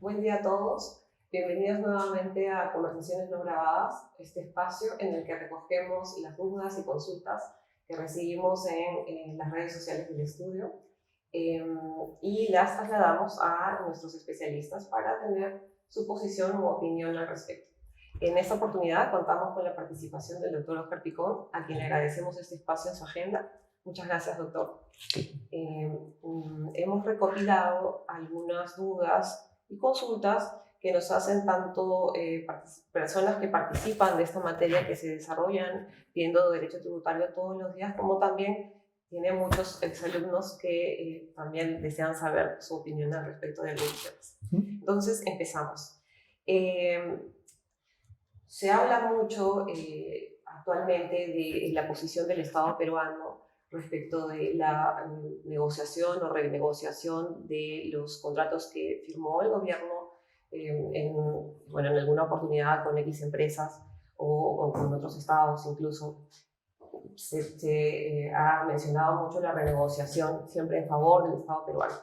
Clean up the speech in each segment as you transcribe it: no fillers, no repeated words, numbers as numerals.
Buen día a todos. Bienvenidos nuevamente a Conversaciones no grabadas, este espacio en el que recogemos las dudas y consultas que recibimos en las redes sociales del estudio y las trasladamos a nuestros especialistas para tener su posición u opinión al respecto. En esta oportunidad contamos con la participación del doctor Oscar Picón, a quien le agradecemos este espacio en su agenda. Muchas gracias, doctor. Hemos recopilado algunas dudas y consultas que nos hacen tanto personas que participan de esta materia, que se desarrollan viendo derecho tributario todos los días, como también tiene muchos exalumnos que también desean saber su opinión al respecto de algunos temas. Entonces, empezamos. Se habla mucho actualmente de la posición del Estado peruano respecto de la negociación o renegociación de los contratos que firmó el gobierno en alguna oportunidad con X empresas o con otros estados incluso. Se ha mencionado mucho la renegociación, siempre en favor del Estado peruano.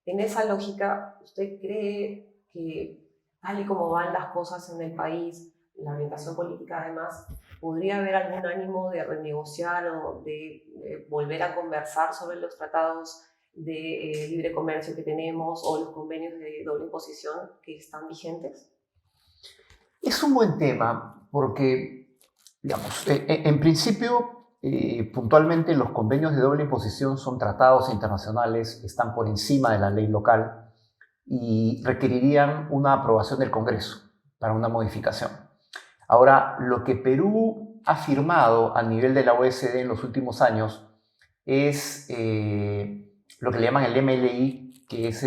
En esa lógica, ¿usted cree que tal y como van las cosas en el país, la orientación política además, podría haber algún ánimo de renegociar o de volver a conversar sobre los tratados de libre comercio que tenemos o los convenios de doble imposición que están vigentes? Es un buen tema porque, digamos, en principio, puntualmente los convenios de doble imposición son tratados internacionales que están por encima de la ley local y requerirían una aprobación del Congreso para una modificación. Ahora, lo que Perú ha firmado a nivel de la OECD en los últimos años es lo que le llaman el MLI, que es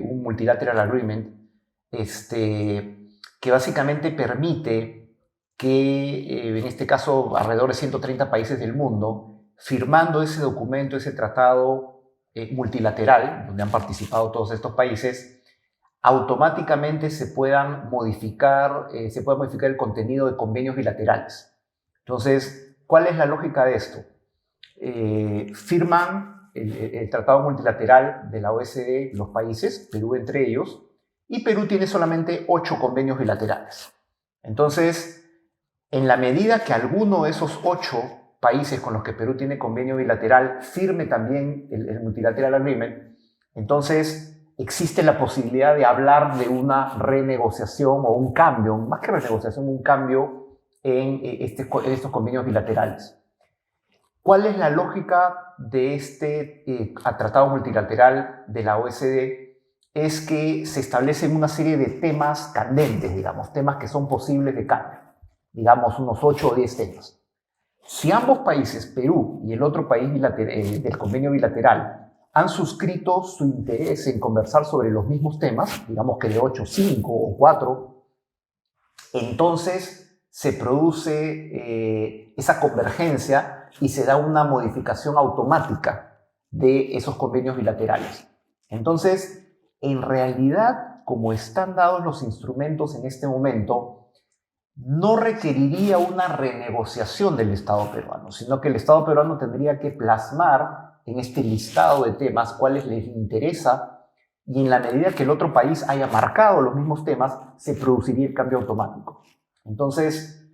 un Multilateral Agreement, que básicamente permite que, en este caso, alrededor de 130 países del mundo, firmando ese documento, ese tratado multilateral, donde han participado todos estos países, automáticamente se pueda modificar el contenido de convenios bilaterales. Entonces, ¿cuál es la lógica de esto? Firman el tratado multilateral de la OECD, los países, Perú entre ellos, y Perú tiene solamente 8 convenios bilaterales. Entonces, en la medida que alguno de esos 8 países con los que Perú tiene convenio bilateral firme también el Multilateral Agreement, entonces existe la posibilidad de hablar de una renegociación o un cambio, más que renegociación, un cambio en estos convenios bilaterales. ¿Cuál es la lógica de este tratado multilateral de la OECD? Es que se establecen una serie de temas candentes, digamos, temas que son posibles de cambio, digamos unos 8 o 10 temas. Si ambos países, Perú y el otro país del convenio bilateral, han suscrito su interés en conversar sobre los mismos temas, digamos que de 8, 5 o 4, entonces se produce esa convergencia y se da una modificación automática de esos convenios bilaterales. Entonces, en realidad, como están dados los instrumentos en este momento, no requeriría una renegociación del Estado peruano, sino que el Estado peruano tendría que plasmar en este listado de temas cuáles les interesa, y en la medida que el otro país haya marcado los mismos temas, se produciría el cambio automático. Entonces,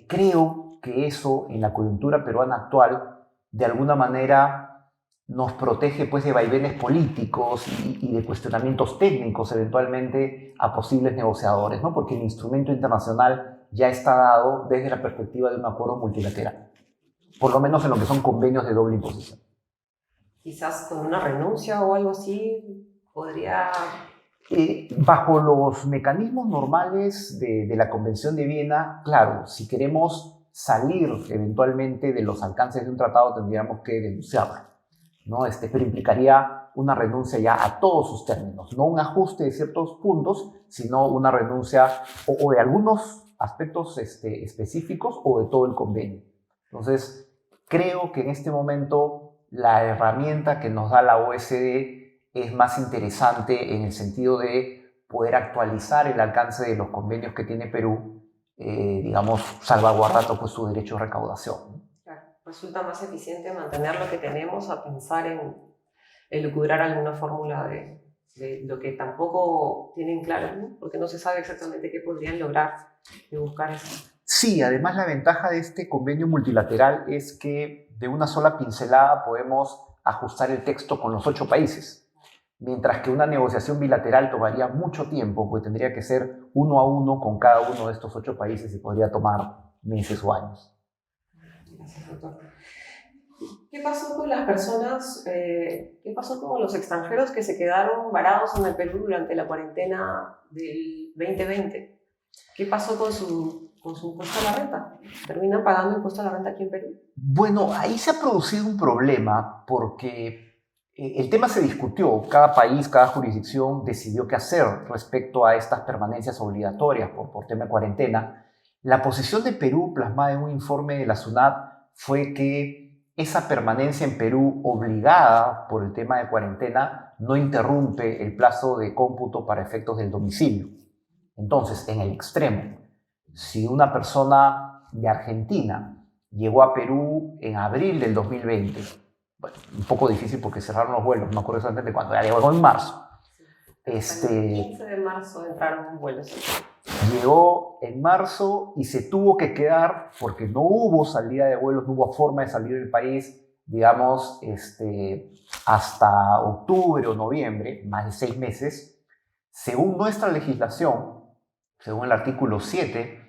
creo que eso, en la coyuntura peruana actual, de alguna manera nos protege pues, de vaivenes políticos y de cuestionamientos técnicos eventualmente a posibles negociadores, ¿no? Porque el instrumento internacional ya está dado desde la perspectiva de un acuerdo multilateral, por lo menos en lo que son convenios de doble imposición. Quizás con una renuncia o algo así podría... Bajo los mecanismos normales de la Convención de Viena, claro, si queremos salir eventualmente de los alcances de un tratado tendríamos que denunciarlo, ¿no? Pero implicaría una renuncia ya a todos sus términos, no un ajuste de ciertos puntos, sino una renuncia o de algunos aspectos específicos o de todo el convenio. Entonces, creo que en este momento la herramienta que nos da la OECD es más interesante en el sentido de poder actualizar el alcance de los convenios que tiene Perú, digamos, salvaguardando pues, su derecho de recaudación. Claro, resulta más eficiente mantener lo que tenemos a pensar en elucubrar alguna fórmula de lo que tampoco tienen claro, ¿no? Porque no se sabe exactamente qué podrían lograr de buscar eso. Sí, además la ventaja de este convenio multilateral es que de una sola pincelada podemos ajustar el texto con los 8 países, mientras que una negociación bilateral tomaría mucho tiempo, pues tendría que ser uno a uno con cada uno de estos 8 países y podría tomar meses o años. Gracias, doctor. ¿Qué pasó con las personas, qué pasó con los extranjeros que se quedaron varados en el Perú durante la cuarentena del 2020? ¿Qué pasó con su impuesto a la renta? ¿Terminan pagando impuesto a la renta aquí en Perú? Bueno, ahí se ha producido un problema porque el tema se discutió. Cada país, cada jurisdicción decidió qué hacer respecto a estas permanencias obligatorias por tema de cuarentena. La posición de Perú, plasmada en un informe de la SUNAT, fue que esa permanencia en Perú obligada por el tema de cuarentena no interrumpe el plazo de cómputo para efectos del domicilio. Entonces, en el extremo, si una persona de Argentina llegó a Perú en abril del 2020, bueno, un poco difícil porque cerraron los vuelos, no me acuerdo exactamente cuándo, ya llegó en marzo. El 15 de marzo entraron vuelos. Llegó en marzo y se tuvo que quedar porque no hubo salida de vuelos, no hubo forma de salir del país, digamos, hasta octubre o noviembre, más de 6 meses. Según nuestra legislación, según el artículo 7,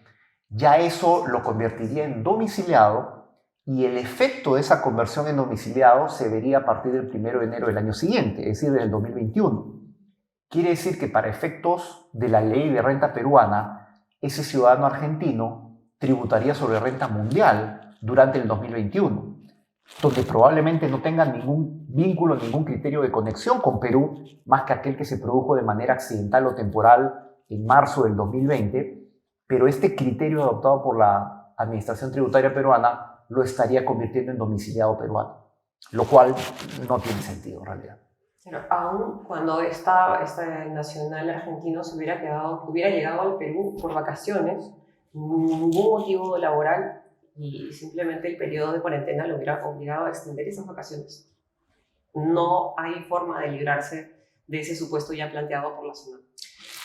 ya eso lo convertiría en domiciliado y el efecto de esa conversión en domiciliado se vería a partir del 1 de enero del año siguiente, es decir, del 2021. Quiere decir que para efectos de la ley de renta peruana, ese ciudadano argentino tributaría sobre renta mundial durante el 2021, donde probablemente no tenga ningún vínculo, ningún criterio de conexión con Perú, más que aquel que se produjo de manera accidental o temporal en marzo del 2020, pero este criterio adoptado por la Administración Tributaria Peruana lo estaría convirtiendo en domiciliado peruano, lo cual no tiene sentido en realidad. Pero aún cuando este nacional argentino hubiera llegado al Perú por vacaciones, ningún motivo laboral y simplemente el periodo de cuarentena lo hubiera obligado a extender esas vacaciones. No hay forma de librarse de ese supuesto ya planteado por la SUNAT.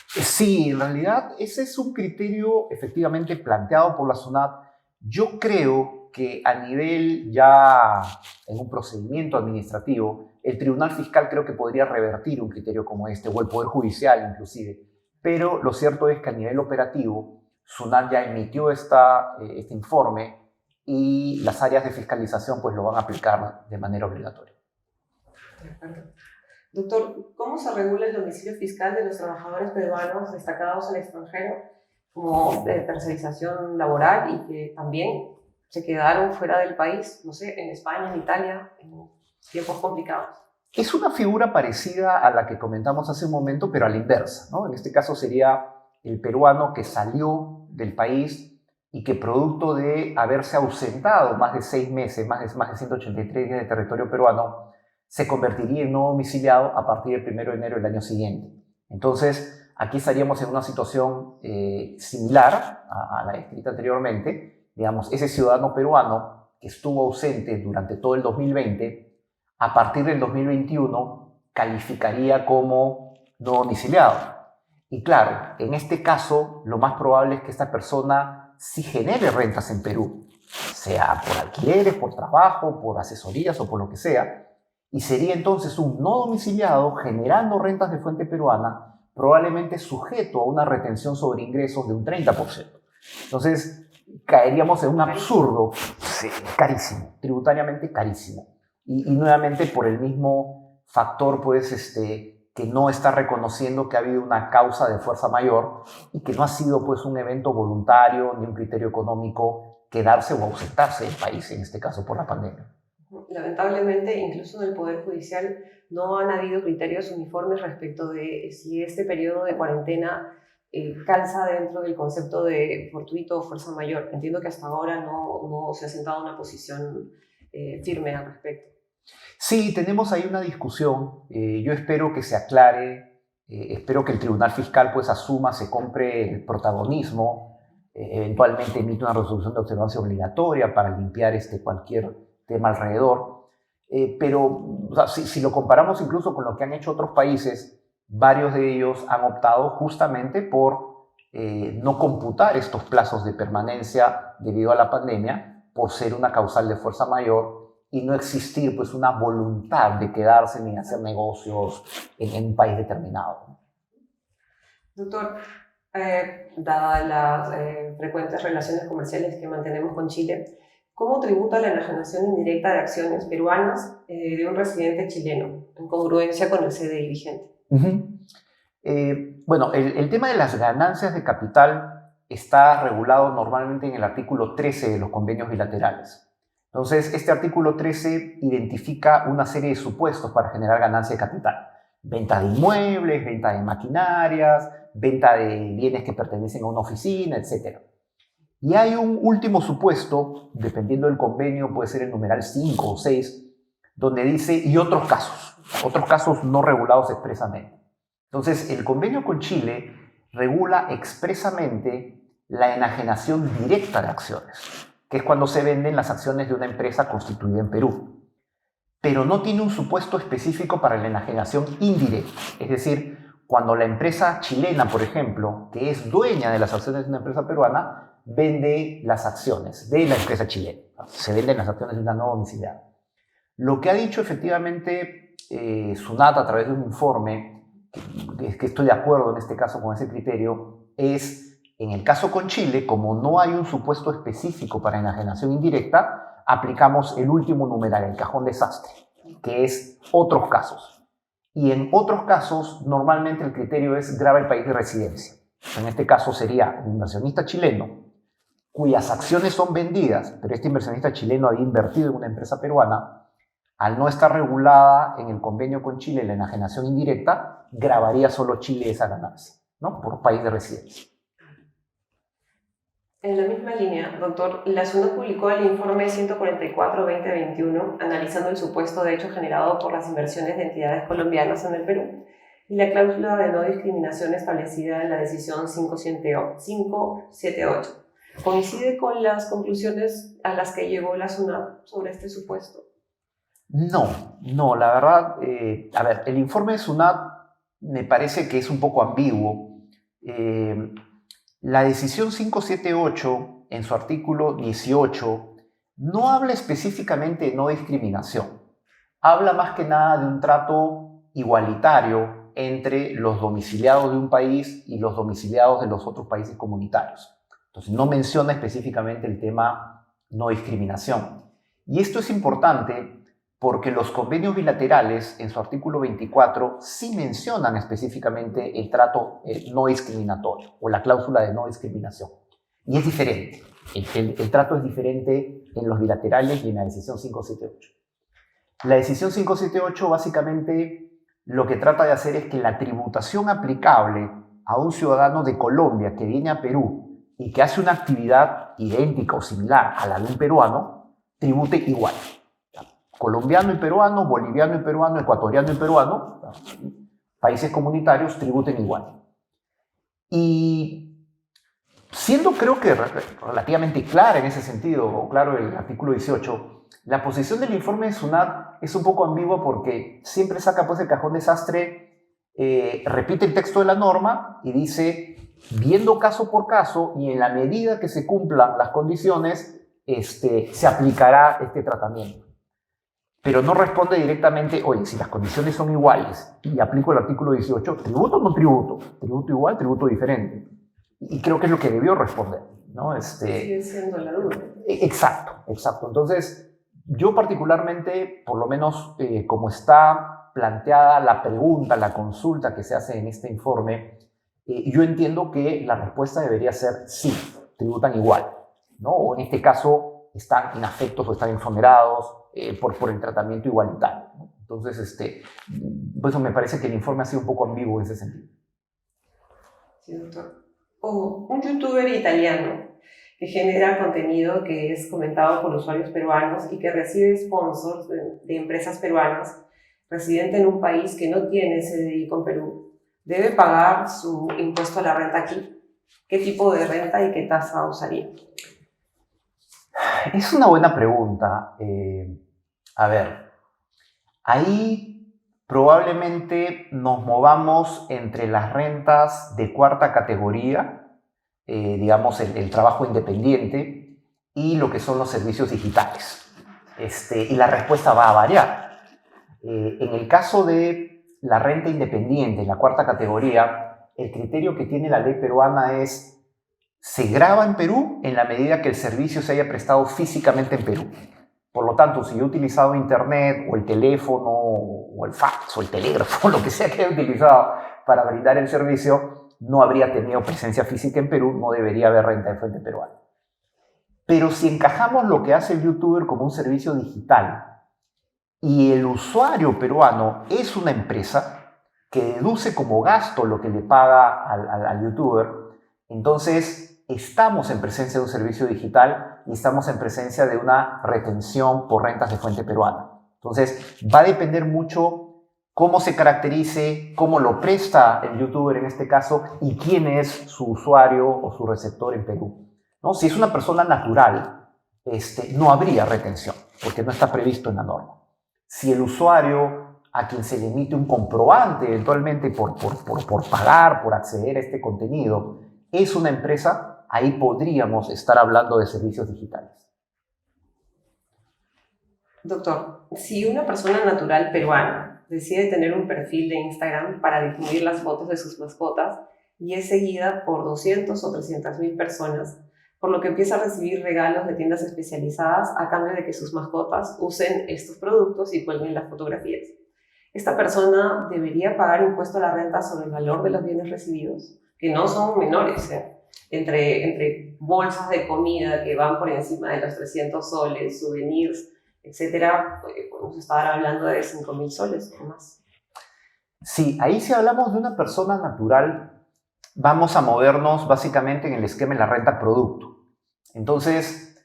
Sí, en realidad ese es un criterio efectivamente planteado por la SUNAT. Yo creo que a nivel ya en un procedimiento administrativo, el Tribunal Fiscal creo que podría revertir un criterio como este, o el Poder Judicial inclusive. Pero lo cierto es que a nivel operativo, SUNAT ya emitió este informe y las áreas de fiscalización pues lo van a aplicar de manera obligatoria. De acuerdo. Doctor, ¿cómo se regula el domicilio fiscal de los trabajadores peruanos destacados en el extranjero como de tercerización laboral y que también se quedaron fuera del país, no sé, en España, en Italia, en tiempos complicados? Es una figura parecida a la que comentamos hace un momento, pero a la inversa, ¿no? En este caso sería el peruano que salió del país y que producto de haberse ausentado más de 6 meses, más de 183 días de territorio peruano, se convertiría en no domiciliado a partir del 1 de enero del año siguiente. Entonces, aquí estaríamos en una situación similar a la descrita anteriormente. Digamos, ese ciudadano peruano que estuvo ausente durante todo el 2020, a partir del 2021 calificaría como no domiciliado. Y claro, en este caso, lo más probable es que esta persona sí genere rentas en Perú, sea por alquileres, por trabajo, por asesorías o por lo que sea, y sería entonces un no domiciliado generando rentas de fuente peruana, probablemente sujeto a una retención sobre ingresos de un 30%. Entonces, caeríamos en un absurdo, sí, carísimo, tributariamente carísimo. Y nuevamente por el mismo factor, pues, que no está reconociendo que ha habido una causa de fuerza mayor y que no ha sido, pues, un evento voluntario ni un criterio económico quedarse o ausentarse del país, en este caso por la pandemia. Lamentablemente, incluso en el Poder Judicial no han habido criterios uniformes respecto de si este periodo de cuarentena calza dentro del concepto de fortuito o fuerza mayor. Entiendo que hasta ahora no se ha sentado una posición firme al respecto. Sí, tenemos ahí una discusión. Yo espero que se aclare, espero que el Tribunal Fiscal pues asuma, se compre el protagonismo, eventualmente emite una resolución de observancia obligatoria para limpiar cualquier tema alrededor. Pero o sea, si lo comparamos incluso con lo que han hecho otros países, varios de ellos han optado justamente por no computar estos plazos de permanencia debido a la pandemia por ser una causal de fuerza mayor y no existir pues una voluntad de quedarse ni hacer negocios en un país determinado. Doctor, dadas las frecuentes relaciones comerciales que mantenemos con Chile, ¿cómo tributa la enajenación indirecta de acciones peruanas de un residente chileno, en congruencia con el CDI vigente? Bueno, el tema de las ganancias de capital está regulado normalmente en el artículo 13 de los convenios bilaterales. Entonces, este artículo 13 identifica una serie de supuestos para generar ganancia de capital. Venta de inmuebles, venta de maquinarias, venta de bienes que pertenecen a una oficina, etc. Y hay un último supuesto, dependiendo del convenio, puede ser el numeral 5 o 6, donde dice, y otros casos no regulados expresamente. Entonces, el convenio con Chile regula expresamente la enajenación directa de acciones, que es cuando se venden las acciones de una empresa constituida en Perú. Pero no tiene un supuesto específico para la enajenación indirecta, es decir, cuando la empresa chilena, por ejemplo, que es dueña de las acciones de una empresa peruana, vende las acciones de la empresa chilena. Se venden las acciones de una no domiciliada. Lo que ha dicho efectivamente SUNAT a través de un informe, que estoy de acuerdo en este caso con ese criterio, es, en el caso con Chile, como no hay un supuesto específico para enajenación indirecta, aplicamos el último numeral, el cajón desastre, que es otros casos. Y en otros casos, normalmente el criterio es grava el país de residencia. En este caso sería un inversionista chileno cuyas acciones son vendidas, pero este inversionista chileno había invertido en una empresa peruana. Al no estar regulada en el convenio con Chile la enajenación indirecta, gravaría solo Chile esa ganancia, ¿no? Por país de residencia. En la misma línea, doctor, la SUNAT publicó el informe 144-2021 analizando el supuesto de hecho generado por las inversiones de entidades colombianas en el Perú y la cláusula de no discriminación establecida en la decisión 578. ¿Coincide con las conclusiones a las que llegó la SUNAT sobre este supuesto? No, la verdad, a ver, el informe de SUNAT me parece que es un poco ambiguo. La decisión 578, en su artículo 18, no habla específicamente de no discriminación. Habla más que nada de un trato igualitario entre los domiciliados de un país y los domiciliados de los otros países comunitarios. Entonces, no menciona específicamente el tema no discriminación. Y esto es importante porque los convenios bilaterales, en su artículo 24, sí mencionan específicamente el trato no discriminatorio o la cláusula de no discriminación. Y es diferente. El trato es diferente en los bilaterales y en la decisión 578. La decisión 578 básicamente lo que trata de hacer es que la tributación aplicable a un ciudadano de Colombia que viene a Perú y que hace una actividad idéntica o similar a la de un peruano, tribute igual. Colombiano y peruano, boliviano y peruano, ecuatoriano y peruano, países comunitarios tributen igual. Y siendo creo que relativamente clara en ese sentido, claro, el artículo 18, la posición del informe de SUNAT es un poco ambigua porque siempre saca pues el cajón desastre, repite el texto de la norma y dice, viendo caso por caso y en la medida que se cumplan las condiciones, se aplicará este tratamiento. Pero no responde directamente, oye, si las condiciones son iguales y aplico el artículo 18, ¿tributo o no tributo? ¿Tributo igual, tributo diferente? Y creo que es lo que debió responder, ¿no? Sigue siendo la duda. Exacto. Entonces, yo particularmente, por lo menos como está planteada la pregunta, la consulta que se hace en este informe, yo entiendo que la respuesta debería ser sí, tributan igual, ¿no? O en este caso, están inafectos o están exonerados por el tratamiento igualitario, ¿no? Entonces, por eso me parece que el informe ha sido un poco ambiguo en ese sentido. Sí, doctor. Un youtuber italiano que genera contenido que es comentado por usuarios peruanos y que recibe sponsors de empresas peruanas, residente en un país que no tiene CDI con Perú, ¿debe pagar su impuesto a la renta aquí? ¿Qué tipo de renta y qué tasa usaría? Es una buena pregunta. A ver, ahí probablemente nos movamos entre las rentas de cuarta categoría, digamos el trabajo independiente, y lo que son los servicios digitales. Y la respuesta va a variar. En el caso de la renta independiente, la cuarta categoría, el criterio que tiene la ley peruana es: se graba en Perú en la medida que el servicio se haya prestado físicamente en Perú. Por lo tanto, si yo he utilizado internet o el teléfono o el fax o el telégrafo, lo que sea que haya utilizado para brindar el servicio, no habría tenido presencia física en Perú, no debería haber renta de fuente peruana. Pero si encajamos lo que hace el youtuber como un servicio digital y el usuario peruano es una empresa que deduce como gasto lo que le paga al youtuber, entonces estamos en presencia de un servicio digital y estamos en presencia de una retención por rentas de fuente peruana. Entonces va a depender mucho cómo se caracterice, cómo lo presta el youtuber en este caso y quién es su usuario o su receptor en Perú, ¿no? Si es una persona natural, no habría retención porque no está previsto en la norma. Si el usuario a quien se le emite un comprobante eventualmente por pagar, por acceder a este contenido, es una empresa, ahí podríamos estar hablando de servicios digitales. Doctor, si una persona natural peruana decide tener un perfil de Instagram para difundir las fotos de sus mascotas y es seguida por 200 o 300.000 personas, por lo que empieza a recibir regalos de tiendas especializadas a cambio de que sus mascotas usen estos productos y cuelguen las fotografías, ¿esta persona debería pagar impuesto a la renta sobre el valor de los bienes recibidos? Que no son menores, entre bolsas de comida que van por encima de los 300 soles, souvenirs, etcétera, podemos estar hablando de 5.000 soles o más. Sí, ahí si hablamos de una persona natural, vamos a movernos básicamente en el esquema de la renta-producto. Entonces,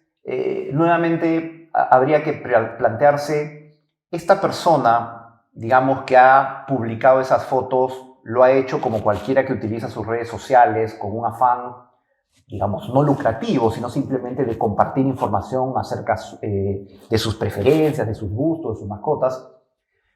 nuevamente habría que plantearse, esta persona, digamos, que ha publicado esas fotos, lo ha hecho como cualquiera que utiliza sus redes sociales, con un afán, digamos, no lucrativo, sino simplemente de compartir información acerca de sus preferencias, de sus gustos, de sus mascotas.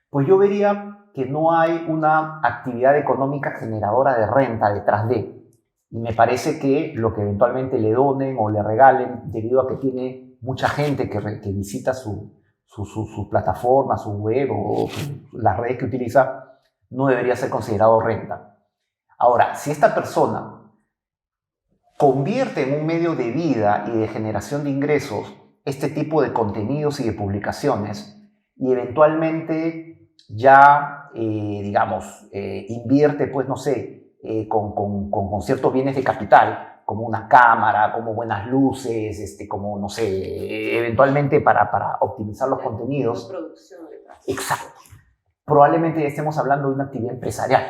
Pues yo vería que no hay una actividad económica generadora de renta detrás de. Y me parece que lo que eventualmente le donen o le regalen, debido a que tiene mucha gente que visita su plataforma, su web o las redes que utiliza, no debería ser considerado renta. Ahora, si esta persona convierte en un medio de vida y de generación de ingresos este tipo de contenidos y de publicaciones, y eventualmente ya, digamos, invierte, pues no sé, con ciertos bienes de capital, como una cámara, como buenas luces, como, no sé, eventualmente para optimizar los contenidos. Producción detrás. Exacto. Probablemente estemos hablando de una actividad empresarial.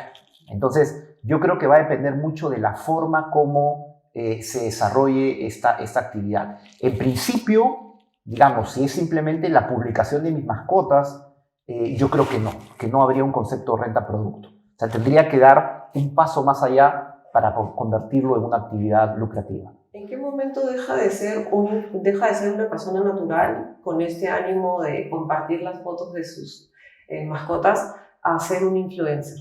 Entonces, yo creo que va a depender mucho de la forma como se desarrolle esta actividad. En principio, digamos, si es simplemente la publicación de mis mascotas, yo creo que no habría un concepto de renta-producto. O sea, tendría que dar un paso más allá para convertirlo en una actividad lucrativa. ¿En qué momento deja de ser una persona natural con este ánimo de compartir las fotos de sus mascotas a ser un influencer?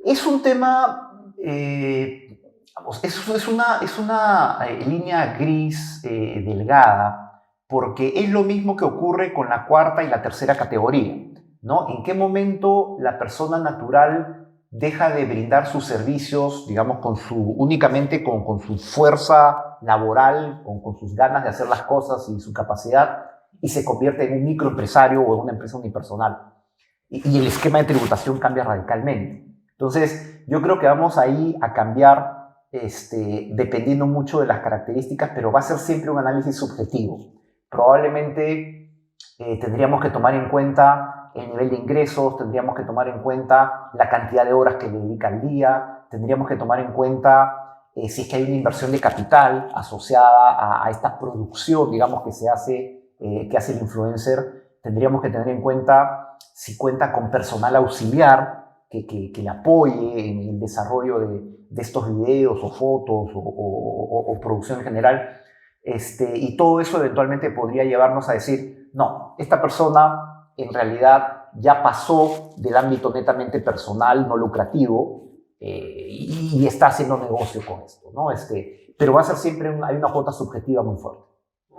Es un tema, es una línea gris delgada, porque es lo mismo que ocurre con la cuarta y la tercera categoría, ¿no? ¿En qué momento la persona natural deja de brindar sus servicios, digamos, únicamente con su fuerza laboral, con sus ganas de hacer las cosas y su capacidad, y se convierte en un microempresario o en una empresa unipersonal? Y el esquema de tributación cambia radicalmente. Entonces, yo creo que vamos ahí a cambiar dependiendo mucho de las características, pero va a ser siempre un análisis subjetivo. Probablemente tendríamos que tomar en cuenta el nivel de ingresos, tendríamos que tomar en cuenta la cantidad de horas que le dedica al día, tendríamos que tomar en cuenta si es que hay una inversión de capital asociada a esta producción, digamos, que hace el influencer. Tendríamos que tener en cuenta si cuenta con personal auxiliar que le apoye en el desarrollo de estos videos o fotos o producción en general. Y todo eso eventualmente podría llevarnos a decir, no, esta persona en realidad ya pasó del ámbito netamente personal, no lucrativo, y está haciendo negocio con esto, ¿no? Pero va a ser siempre, hay una cuota subjetiva muy fuerte.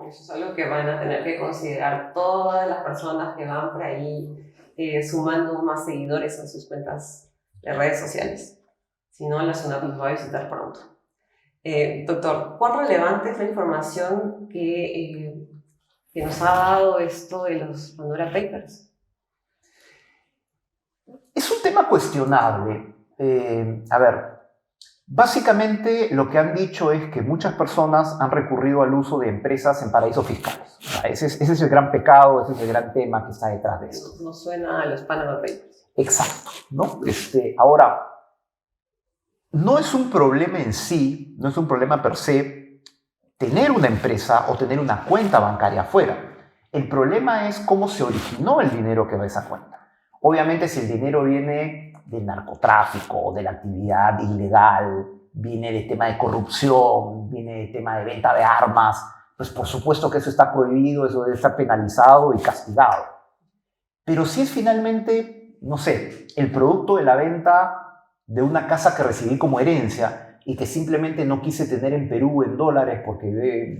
Eso es algo que van a tener que considerar todas las personas que van por ahí sumando más seguidores en sus cuentas de redes sociales. Si no, la SUNAT nos va a visitar pronto. Doctor, ¿cuán relevante es la información que nos ha dado esto de los Pandora Papers? Es un tema cuestionable. A ver, básicamente lo que han dicho es que muchas personas han recurrido al uso de empresas en paraísos fiscales. O sea, ese es el gran pecado, ese es el gran tema que está detrás de esto. No suena a los Panama Papers. Exacto, ¿no? Ahora, no es un problema en sí, no es un problema per se, tener una empresa o tener una cuenta bancaria afuera. El problema es cómo se originó el dinero que va a esa cuenta. Obviamente, si el dinero viene del narcotráfico, de la actividad ilegal, viene de tema de corrupción, viene de tema de venta de armas, pues por supuesto que eso está prohibido, eso debe estar penalizado y castigado. Pero si es finalmente, no sé, el producto de la venta de una casa que recibí como herencia y que simplemente no quise tener en Perú en dólares porque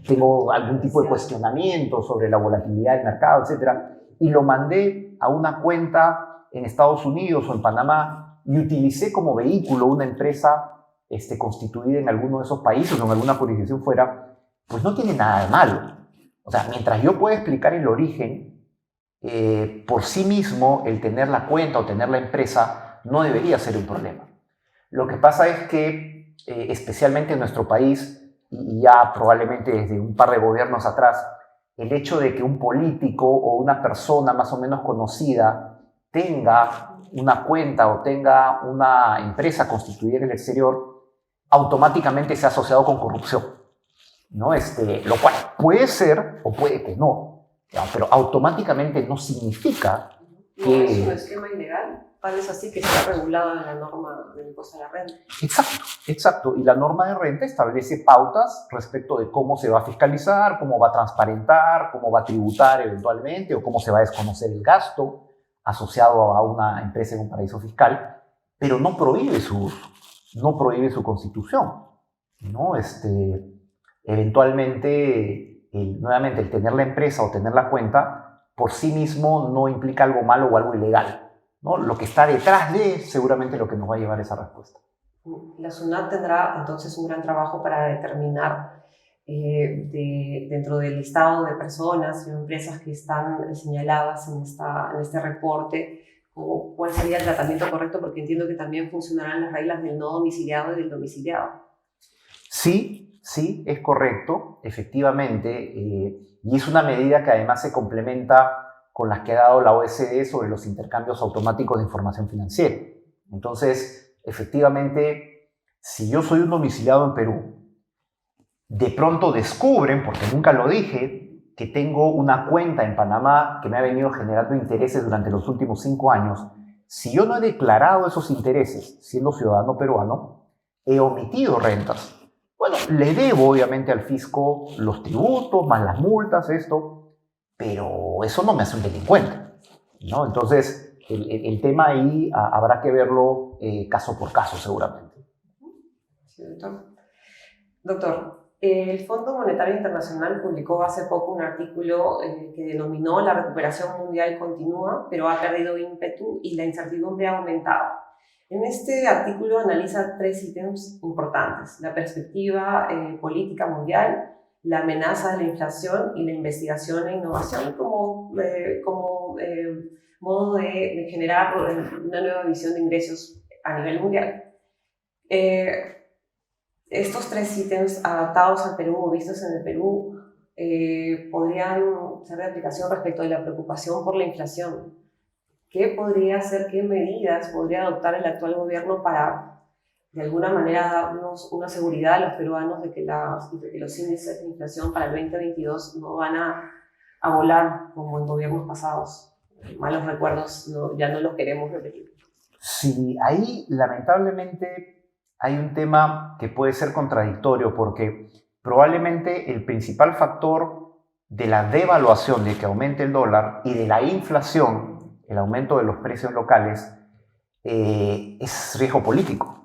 tengo algún tipo de cuestionamiento sobre la volatilidad del mercado, etc., y lo mandé a una cuenta en Estados Unidos o en Panamá y utilicé como vehículo una empresa constituida en alguno de esos países o en alguna jurisdicción fuera, pues no tiene nada de malo. O sea, mientras yo pueda explicar el origen, por sí mismo el tener la cuenta o tener la empresa no debería ser un problema. Lo que pasa es que, especialmente en nuestro país, y ya probablemente desde un par de gobiernos atrás, el hecho de que un político o una persona más o menos conocida tenga una cuenta o tenga una empresa constituida en el exterior, automáticamente se ha asociado con corrupción, ¿no? Lo cual puede ser o puede que no, pero automáticamente no significa que... No es un esquema ilegal. Tal es así que está regulado en la norma del impuesto a la renta. Exacto, exacto. Y la norma de renta establece pautas respecto de cómo se va a fiscalizar, cómo va a transparentar, cómo va a tributar eventualmente o cómo se va a desconocer el gasto asociado a una empresa en un paraíso fiscal, pero no prohíbe su uso, no prohíbe su constitución, ¿no? Eventualmente, nuevamente, el tener la empresa o tener la cuenta por sí mismo no implica algo malo o algo ilegal, ¿no? Lo que está detrás de seguramente lo que nos va a llevar a esa respuesta. La SUNAT tendrá entonces un gran trabajo para determinar dentro del listado de personas y empresas que están señaladas en este reporte, cuál sería el tratamiento correcto, porque entiendo que también funcionarán las reglas del no domiciliado y del domiciliado. Sí, sí, es correcto, efectivamente, y es una medida que además se complementa con las que ha dado la OSD sobre los intercambios automáticos de información financiera. Entonces, efectivamente, si yo soy un domiciliado en Perú, de pronto descubren, porque nunca lo dije, que tengo una cuenta en Panamá que me ha venido generando intereses durante los últimos 5 años. Si yo no he declarado esos intereses siendo ciudadano peruano, he omitido rentas. Bueno, le debo obviamente al fisco los tributos, más las multas, pero eso no me hace un delincuente, ¿no? Entonces, el tema ahí habrá que verlo caso por caso, seguramente. Sí, doctor. Doctor, el Fondo Monetario Internacional publicó hace poco un artículo que denominó "La recuperación mundial continúa, pero ha perdido ímpetu y la incertidumbre ha aumentado". En este artículo analiza 3 ítems importantes: la perspectiva política mundial, la amenaza de la inflación y la investigación e innovación como modo de generar una nueva visión de ingresos a nivel mundial. Estos 3 ítems adaptados al Perú o vistos en el Perú podrían ser de aplicación respecto de la preocupación por la inflación. ¿Qué podría hacer, qué medidas podría adoptar el actual gobierno para, de alguna manera, darnos una seguridad a los peruanos de que los índices de inflación para el 2022 no van a volar como en gobiernos pasados? Malos recuerdos ya no los queremos repetir. Sí, ahí lamentablemente hay un tema que puede ser contradictorio porque probablemente el principal factor de la devaluación, de que aumente el dólar y de la inflación el aumento de los precios locales, es riesgo político.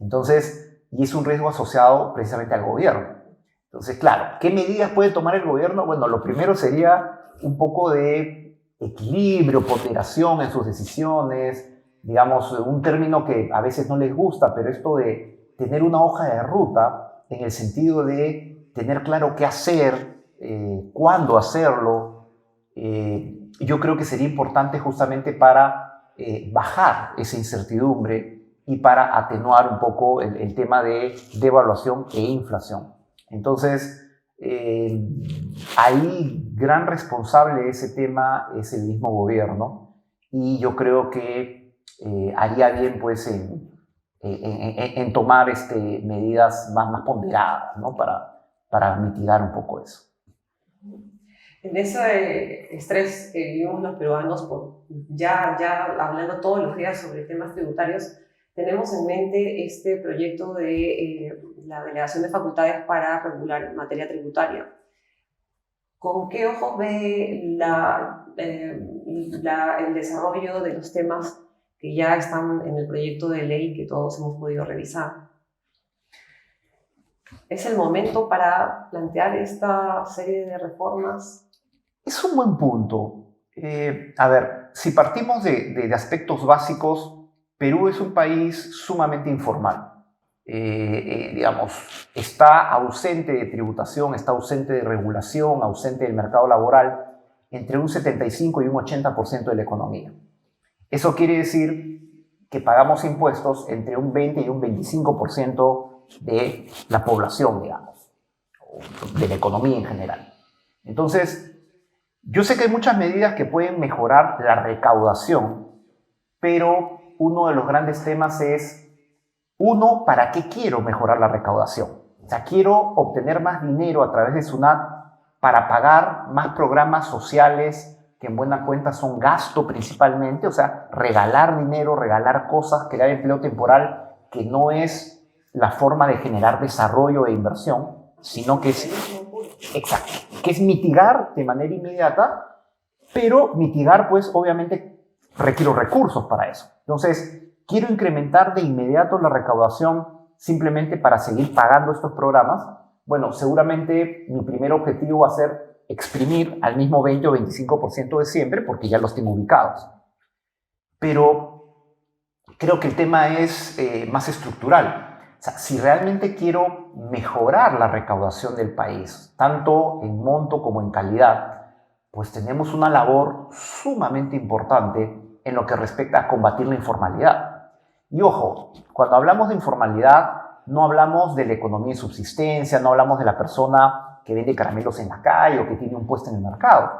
Entonces, y es un riesgo asociado precisamente al gobierno. Entonces, claro, ¿qué medidas puede tomar el gobierno? Bueno, lo primero sería un poco de equilibrio, ponderación en sus decisiones, digamos, un término que a veces no les gusta, pero esto de tener una hoja de ruta en el sentido de tener claro qué hacer, cuándo hacerlo, yo creo que sería importante justamente para bajar esa incertidumbre y para atenuar un poco el tema de devaluación e inflación. Entonces, ahí gran responsable de ese tema es el mismo gobierno y yo creo que haría bien pues en tomar medidas más ponderadas, ¿no? Para mitigar un poco eso. En ese estrés que vivimos los peruanos, ya hablando todos los días sobre temas tributarios, tenemos en mente este proyecto de la delegación de facultades para regular materia tributaria. ¿Con qué ojos ve el desarrollo de los temas que ya están en el proyecto de ley que todos hemos podido revisar? ¿Es el momento para plantear esta serie de reformas? Es un buen punto. A ver, si partimos de aspectos básicos, Perú es un país sumamente informal. Digamos, está ausente de tributación, está ausente de regulación, ausente del mercado laboral, entre un 75 y un 80% de la economía. Eso quiere decir que pagamos impuestos entre un 20 y un 25% de la población, digamos, de la economía en general. Entonces, yo sé que hay muchas medidas que pueden mejorar la recaudación, pero uno de los grandes temas es, uno, ¿para qué quiero mejorar la recaudación? O sea, quiero obtener más dinero a través de SUNAT para pagar más programas sociales que en buena cuenta son gasto principalmente, o sea, regalar dinero, regalar cosas, crear empleo temporal, que no es la forma de generar desarrollo e inversión, sino que es, exacto, que es mitigar de manera inmediata, pero mitigar, pues, obviamente, requiero recursos para eso. Entonces, quiero incrementar de inmediato la recaudación simplemente para seguir pagando estos programas. Bueno, seguramente mi primer objetivo va a ser exprimir al mismo 20 o 25% de siempre, porque ya los tengo ubicados. Pero creo que el tema es más estructural. O sea, si realmente quiero mejorar la recaudación del país, tanto en monto como en calidad, pues tenemos una labor sumamente importante en lo que respecta a combatir la informalidad. Y ojo, cuando hablamos de informalidad, no hablamos de la economía de subsistencia, no hablamos de la persona que vende caramelos en la calle o que tiene un puesto en el mercado.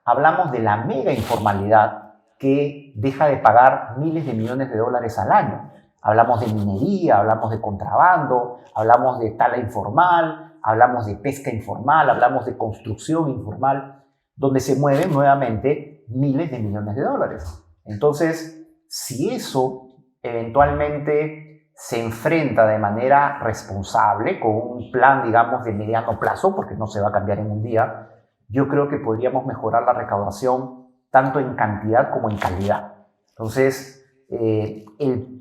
Hablamos de la mega informalidad que deja de pagar miles de millones de dólares al año. Hablamos de minería, hablamos de contrabando, hablamos de tala informal, hablamos de pesca informal, hablamos de construcción informal, donde se mueven nuevamente miles de millones de dólares. Entonces, si eso eventualmente se enfrenta de manera responsable, con un plan, digamos, de mediano plazo, porque no se va a cambiar en un día, yo creo que podríamos mejorar la recaudación tanto en cantidad como en calidad. Entonces,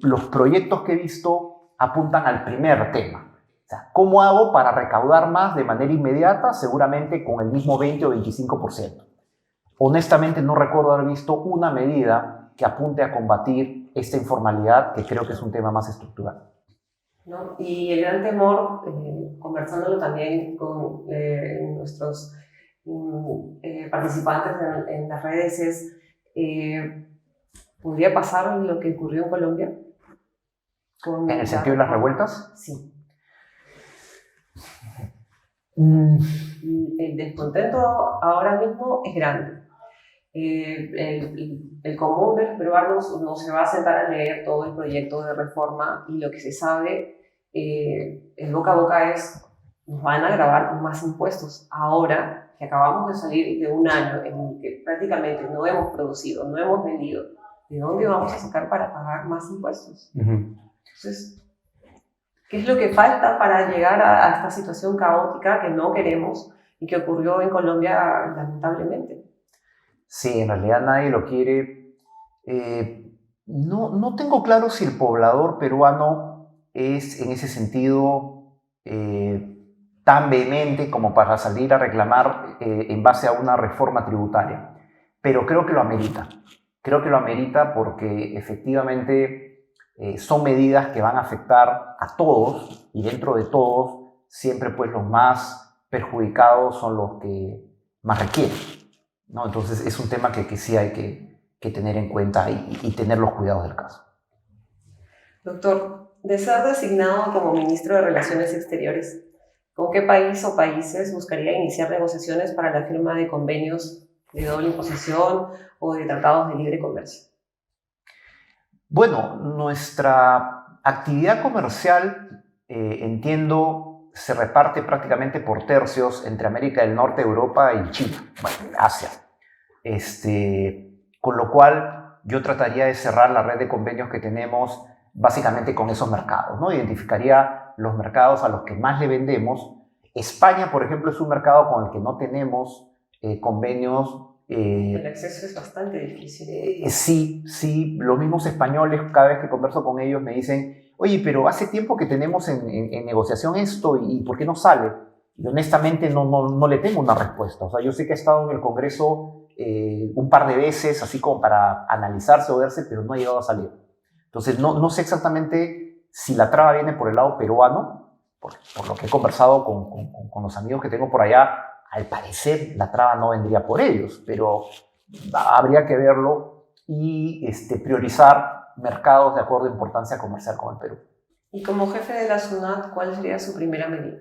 los proyectos que he visto apuntan al primer tema. O sea, ¿cómo hago para recaudar más de manera inmediata? Seguramente con el mismo 20 o 25%. Honestamente, no recuerdo haber visto una medida que apunte a combatir esta informalidad, que creo que es un tema más estructural. ¿No? Y el gran temor, conversándolo también con nuestros participantes en las redes, es, ¿podría pasar lo que ocurrió en Colombia? ¿En el sentido de las revueltas? Sí. El descontento ahora mismo es grande. El común de los peruanos no se va a sentar a leer todo el proyecto de reforma y lo que se sabe el boca a boca es: nos van a gravar con más impuestos. Ahora que acabamos de salir de un año en el que prácticamente no hemos producido, no hemos vendido, ¿de dónde vamos a sacar para pagar más impuestos? Entonces, ¿qué es lo que falta para llegar a esta situación caótica que no queremos y que ocurrió en Colombia lamentablemente? Sí, en realidad nadie lo quiere, No tengo claro si el poblador peruano es en ese sentido tan vehemente como para salir a reclamar en base a una reforma tributaria, pero creo que lo amerita. Creo que lo amerita porque efectivamente son medidas que van a afectar a todos, y dentro de todos siempre pues los más perjudicados son los que más requieren, ¿no? Entonces es un tema que sí hay que tener en cuenta y tener los cuidados del caso. Doctor, de ser designado como ministro de Relaciones Exteriores, ¿con qué país o países buscaría iniciar negociaciones para la firma de convenios de doble imposición o de tratados de libre comercio? Bueno, nuestra actividad comercial, entiendo, se reparte prácticamente por tercios entre América del Norte, Europa y China, bueno, Asia. Con lo cual, yo trataría de cerrar la red de convenios que tenemos básicamente con esos mercados, ¿no? Identificaría los mercados a los que más le vendemos. España, por ejemplo, es un mercado con el que no tenemos convenios. El acceso es bastante difícil. Sí, los mismos españoles, cada vez que converso con ellos, me dicen, oye, pero hace tiempo que tenemos en negociación esto y ¿por qué no sale? Y honestamente no le tengo una respuesta. O sea, yo sé que he estado en el Congreso un par de veces, así como para analizarse o verse, pero no ha llegado a salir. Entonces, no sé exactamente si la traba viene por el lado peruano, por lo que he conversado con los amigos que tengo por allá. Al parecer, la traba no vendría por ellos, pero habría que verlo y priorizar mercados de acuerdo a importancia comercial con el Perú. Y como jefe de la SUNAT, ¿cuál sería su primera medida?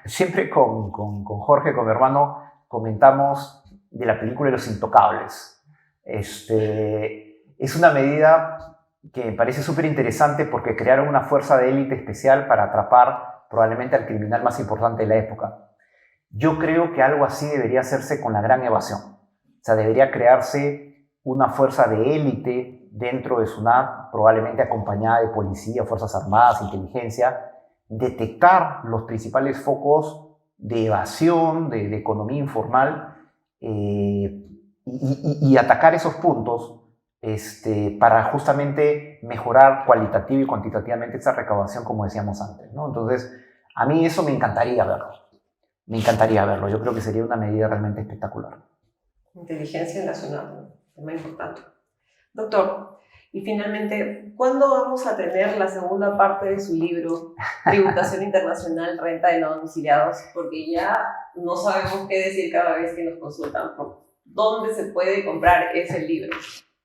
Siempre con Jorge, con mi hermano, comentamos de la película Los Intocables. Es una medida que me parece súper interesante porque crearon una fuerza de élite especial para atrapar probablemente al criminal más importante de la época. Yo creo que algo así debería hacerse con la gran evasión. O sea, debería crearse una fuerza de élite dentro de SUNAT, probablemente acompañada de policía, fuerzas armadas, inteligencia, detectar los principales focos de evasión, de economía informal, y atacar esos puntos para justamente mejorar cualitativa y cuantitativamente esa recaudación, como decíamos antes, ¿no? Entonces, a mí eso me encantaría verlo. Me encantaría verlo. Yo creo que sería una medida realmente espectacular. Inteligencia nacional, tema importante. Doctor, y finalmente, ¿cuándo vamos a tener la segunda parte de su libro, Tributación Internacional, Renta de No Domiciliados? Porque ya no sabemos qué decir cada vez que nos consultan. ¿Dónde se puede comprar ese libro?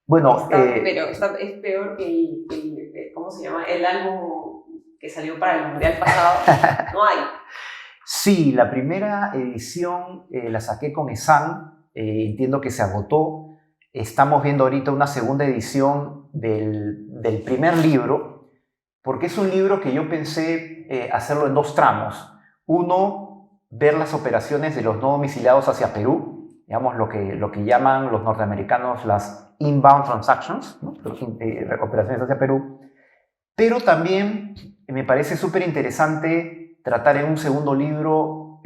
Bueno, pero es peor que ¿cómo se llama? El álbum que salió para el Mundial pasado. No hay. Sí, la primera edición la saqué con ESAN. Entiendo que se agotó. Estamos viendo ahorita una segunda edición del primer libro, porque es un libro que yo pensé hacerlo en dos tramos. Uno, ver las operaciones de los no domiciliados hacia Perú, digamos lo que llaman los norteamericanos las inbound transactions, ¿no? Operaciones hacia Perú. Pero también me parece súper interesante tratar en un segundo libro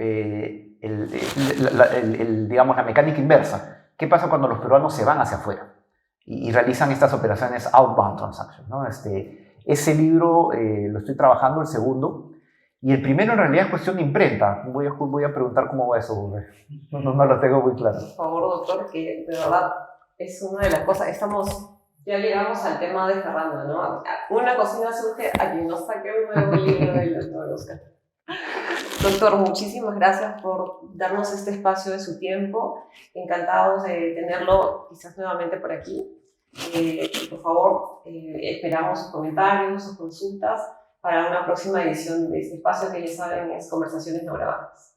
digamos, la mecánica inversa. ¿Qué pasa cuando los peruanos se van hacia afuera y realizan estas operaciones outbound transactions, ¿no? Ese libro lo estoy trabajando, el segundo, y el primero en realidad es cuestión de imprenta. Voy a preguntar cómo va eso. No lo tengo muy claro. Por favor, doctor, que de verdad es una de las cosas. Ya llegamos al tema de Fernando, ¿no? Una cocina surge a quien nos saque un nuevo libro del doctor Oscar. Doctor, muchísimas gracias por darnos este espacio de su tiempo. Encantados de tenerlo quizás nuevamente por aquí. Por favor, esperamos sus comentarios, sus consultas para una próxima edición de este espacio que ya saben es Conversaciones No Grabadas.